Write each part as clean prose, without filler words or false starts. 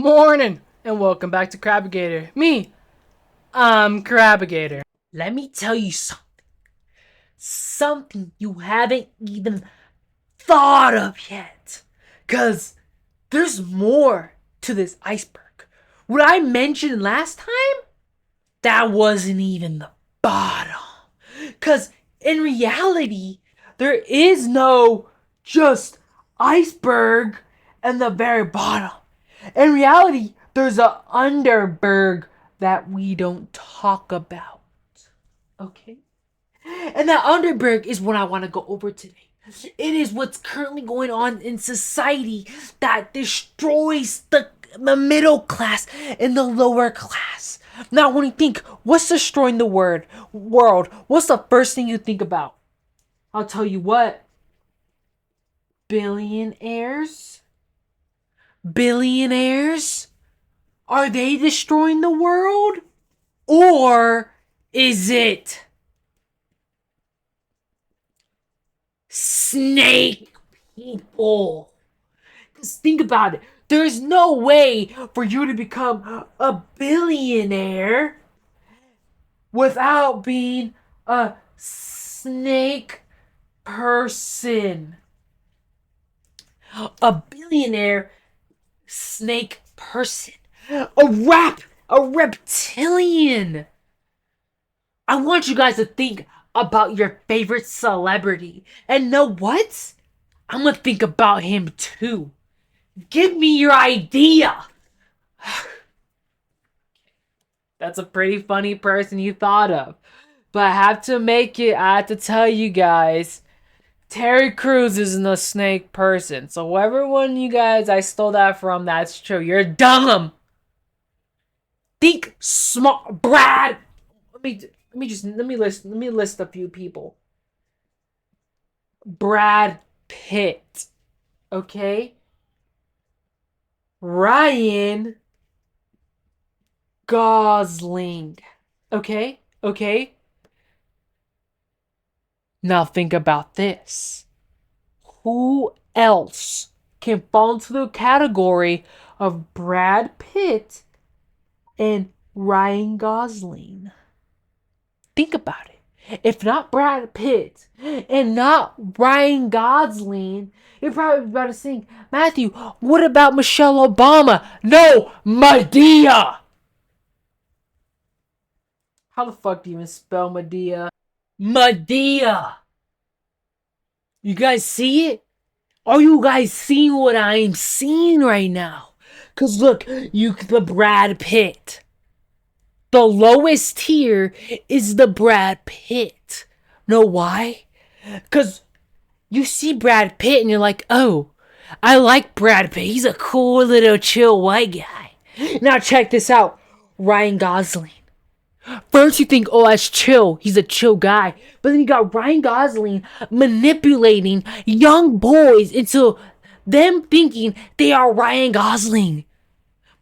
morning, and welcome back to CrabaGator. I'm CrabaGator. Let me tell you something. Something you haven't even thought of yet. Because there's more to this iceberg. What I mentioned last time, that wasn't even the bottom. Because in reality, there is no just iceberg and the very bottom. In reality, there's a underberg that we don't talk about. Okay? And that underberg is what I want to go over today. It is what's currently going on in society that destroys the middle class and the lower class. Now, when you think, what's destroying the world? What's the first thing you think about? I'll tell you what. Billionaires? Billionaires? Are they destroying the world? Or is it snake people? Because think about it. There's no way for you to become a billionaire without being a snake person. A billionaire snake person. A reptilian. I want you guys to think about your favorite celebrity. And know what? I'm gonna think about him too. Give me your idea. That's a pretty funny person you thought of. But I have to tell you guys, Terry Crews isn't a snake person. So whoever one of you guys I stole that from, that's true. You're dumb. Think smart, Brad. Let me list a few people. Brad Pitt. Okay? Ryan Gosling. Okay? Now think about this. Who else can fall into the category of Brad Pitt and Ryan Gosling? Think about it. If not Brad Pitt and not Ryan Gosling, you're probably about to think, Matthew, what about Michelle Obama? No, Madea! How the fuck do you even spell Madea? Madea. You guys see it? Are you guys seeing what I'm seeing right now? Cause look, the Brad Pitt. The lowest tier is the Brad Pitt. Know why? Cause you see Brad Pitt and you're like, oh, I like Brad Pitt. He's a cool little chill white guy. Now check this out. Ryan Gosling. First you think, oh, that's chill. He's a chill guy. But then you got Ryan Gosling manipulating young boys into them thinking they are Ryan Gosling.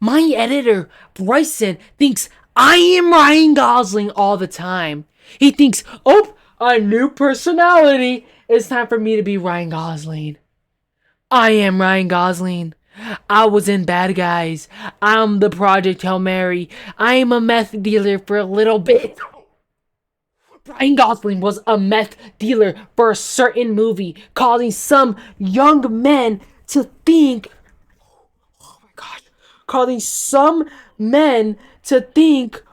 My editor, Bryson, thinks I am Ryan Gosling all the time. He thinks, oh, a new personality. It's time for me to be Ryan Gosling. I am Ryan Gosling. I was in Bad Guys. I'm the Project Hail Mary. I am a meth dealer for a little bit. Ryan Gosling was a meth dealer for a certain movie, causing some young men to think, oh my gosh, causing some men to think,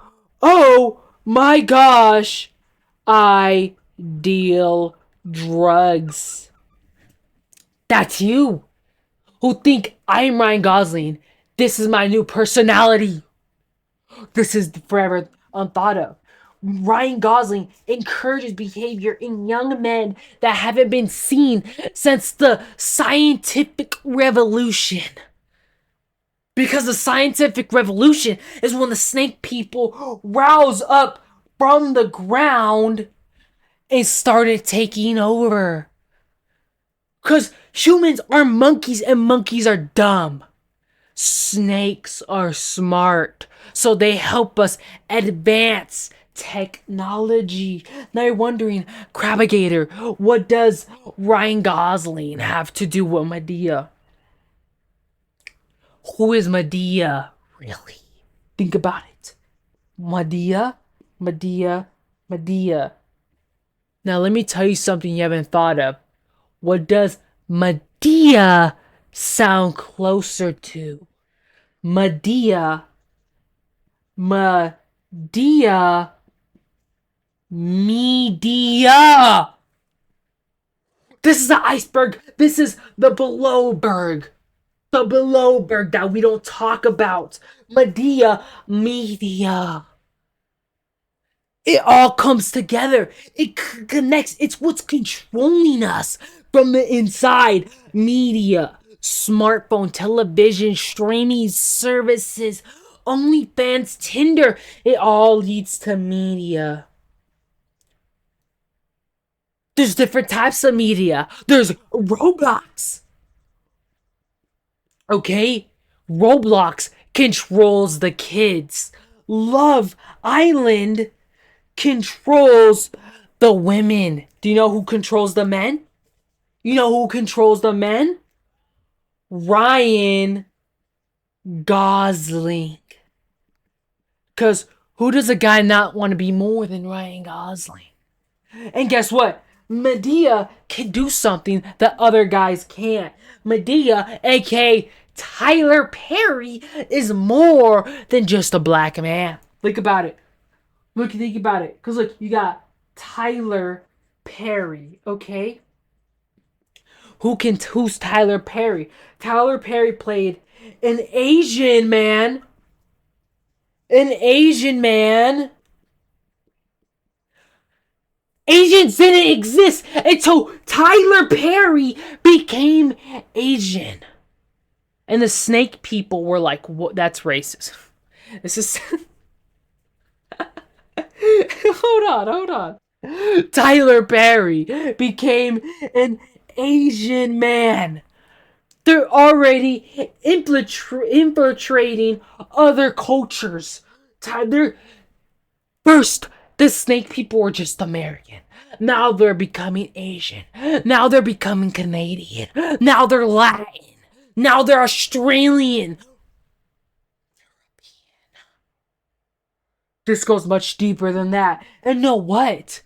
oh my gosh, I deal drugs. That's you who think I'm Ryan Gosling. This is my new personality. This is forever unthought of. Ryan Gosling encourages behavior in young men that haven't been seen since the scientific revolution. Because the scientific revolution is when the snake people rouse up from the ground and started taking over. Because humans are monkeys and monkeys are dumb. Snakes are smart, so they help us advance technology. Now you're wondering, CrabaGator, what does Ryan Gosling have to do with Madea? Who is Medea? Really? Think about it. Medea. Now let me tell you something you haven't thought of. What does Medea sound closer to? Medea. Media. This is the iceberg. This is the belowberg. The belowberg that we don't talk about. Medea. Media. It all comes together. It connects. It's what's controlling us from the inside. Media, smartphone, television, streaming services, OnlyFans, Tinder. It all leads to media. There's different types of media. There's Roblox. Okay? Roblox controls the kids. Love Island controls the women. Do you know who controls the men? You know who controls the men? Ryan Gosling. Because who does a guy not want to be more than Ryan Gosling? And guess what? Medea can do something that other guys can't. Medea, aka Tyler Perry, is more than just a black man. Think about it. Think about it. Because look, you got Tyler Perry, okay? Who's Tyler Perry? Tyler Perry played an Asian man. An Asian man. Asians didn't exist until Tyler Perry became Asian. And the snake people were like, what? That's racist. This is... Hold on. Tyler Perry became an Asian man. They're already infiltrating other cultures. First, the snake people were just American. Now they're becoming Asian. Now they're becoming Canadian. Now they're Latin. Now they're Australian. This goes much deeper than that. And know what?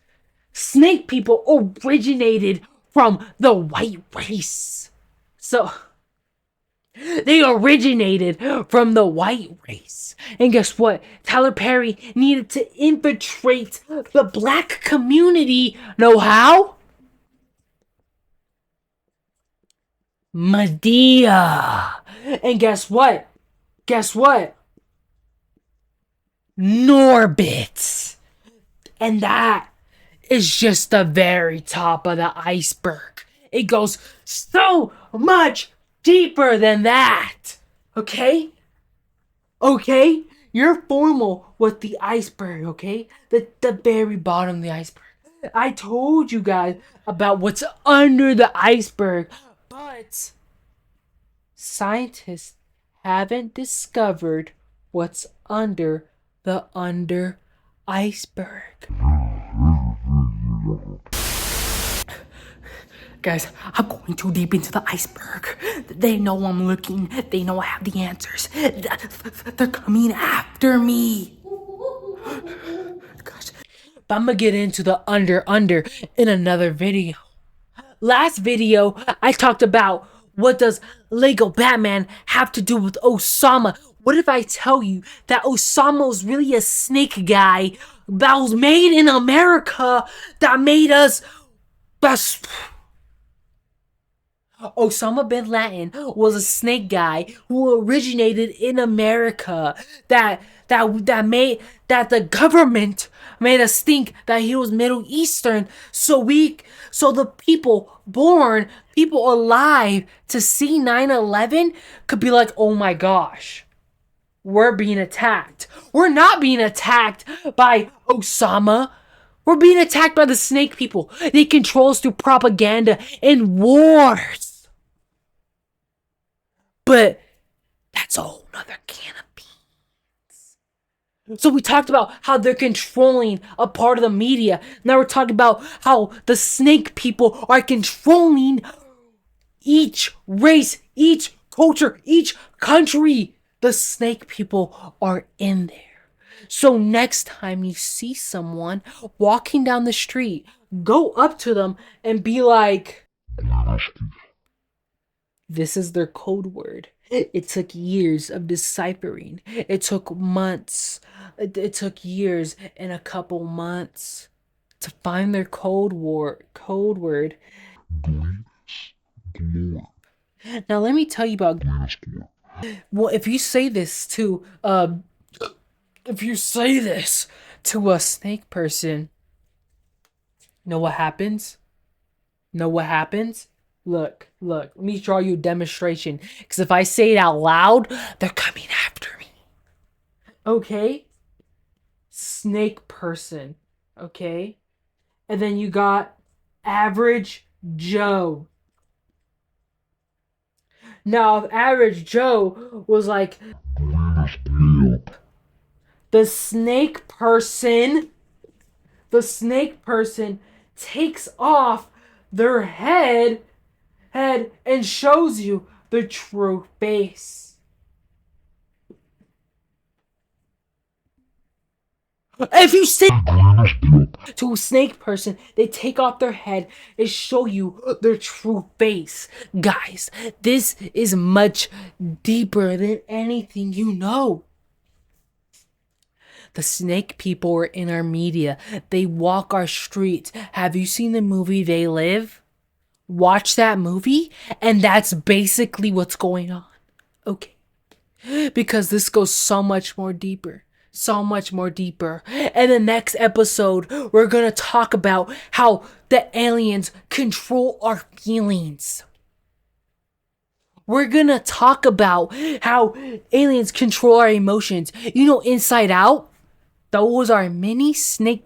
Snake people originated from the white race. So, they originated from the white race. And guess what? Tyler Perry needed to infiltrate the black community. Know how? Medea. And guess what? Norbit. And that is just the very top of the iceberg. It goes so much deeper than that. Okay? You're formal with the iceberg, okay? The very bottom of the iceberg. I told you guys about what's under the iceberg, but scientists haven't discovered what's under the iceberg. Guys, I'm going too deep into the iceberg. They know I'm looking. They know I have the answers. They're coming after me. Gosh. But I'm gonna get into the under in another video. Last video, I talked about what does Lego Batman have to do with Osama. What if I tell you that Osama was really a snake guy that was made in America that made us best... Osama bin Laden was a snake guy who originated in America that the government made us think that he was Middle Eastern, so the people alive to see 9/11 could be like, oh my gosh, we're being attacked. We're not being attacked by Osama. We're being attacked by the snake people. They control us through propaganda and wars. But that's a whole nother can of beans. So we talked about how they're controlling a part of the media. Now we're talking about how the snake people are controlling each race, each culture, each country. The snake people are in there. So next time you see someone walking down the street, go up to them and be like, this is their code word. It took years of deciphering. It took months. It took years and a couple months to find their code word. Now let me tell you about. Well, if you say this to a snake person, know what happens? Know what happens? Look, let me draw you a demonstration. Because if I say it out loud, they're coming after me. Okay? Snake person. Okay? And then you got average Joe. Now, if average Joe was like, the snake person takes off their head and shows you the true face. If you say to a snake person, they take off their head and show you their true face. Guys, this is much deeper than anything you know. The snake people are in our media. They walk our streets. Have you seen the movie They Live? Watch that movie, and that's basically what's going on. Okay. Because this goes so much more deeper. So much more deeper. In the next episode, we're gonna talk about how the aliens control our feelings. We're gonna talk about how aliens control our emotions. You know, Inside Out? Those are many snake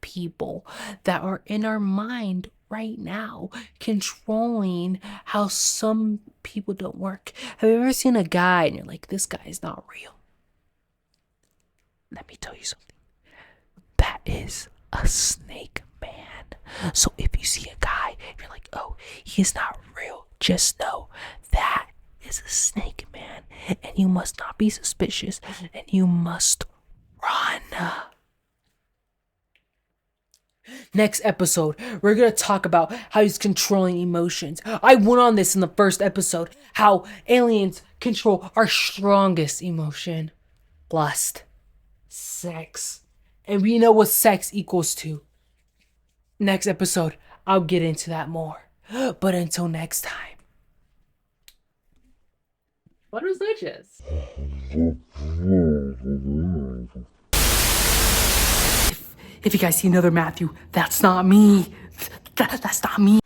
people that are in our mind right now, controlling how some people don't work. Have you ever seen a guy and you're like, this guy is not real? Let me tell you something. That is a snake man. So if you see a guy, you're like, oh, he's not real, just know that is a snake man, and you must not be suspicious, and you must run. Next episode, we're gonna talk about how he's controlling emotions. I went on this in the first episode, how aliens control our strongest emotion, lust, sex, and we know what sex equals to. Next episode, I'll get into that more. But until next time. Buenos noches. If you guys see another Matthew, that's not me. That's not me.